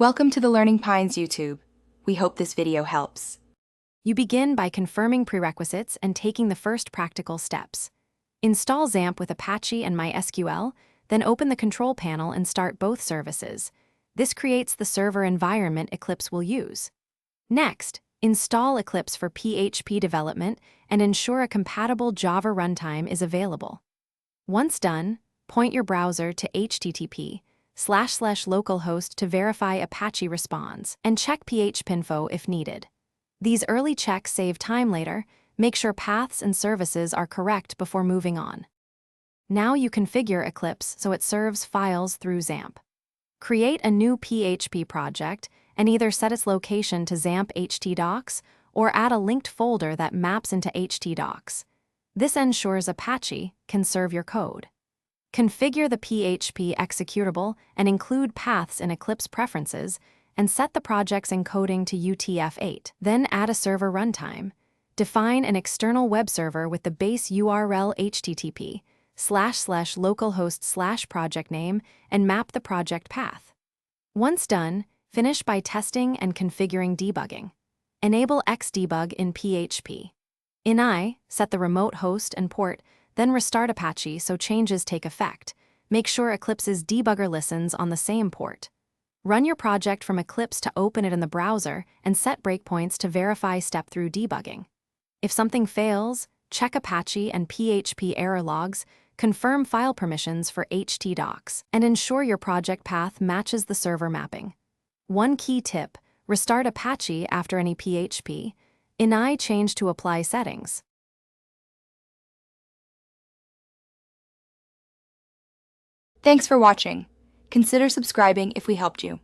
Welcome to the Learning Pines YouTube. We hope this video helps. You begin by confirming prerequisites and taking the first practical steps. Install Xampp with Apache and MySQL, then open the control panel and start both services. This creates the server environment Eclipse will use. Next, install Eclipse for PHP development and ensure a compatible Java runtime is available. Once done, point your browser to http://localhost to verify Apache responds, and check phpinfo if needed. These early checks save time later. Make sure paths and services are correct before moving on. Now you configure Eclipse so it serves files through Xampp. Create a new PHP project and either set its location to Xampp htdocs or add a linked folder that maps into htdocs. This ensures Apache can serve your code. Configure the PHP executable and include paths in Eclipse preferences, and set the project's encoding to UTF-8. Then add a server runtime. Define an external web server with the base URL http://localhost/project name and map the project path. Once done, finish by testing and configuring debugging. Enable Xdebug in PHP. In I, set the remote host and port, then restart Apache so changes take effect. Make sure Eclipse's debugger listens on the same port. Run your project from Eclipse to open it in the browser and set breakpoints to verify step-through debugging. If something fails, check Apache and PHP error logs, confirm file permissions for htdocs, and ensure your project path matches the server mapping. One key tip: restart Apache after any PHP. In I, change to apply settings. Thanks for watching. Consider subscribing if we helped you.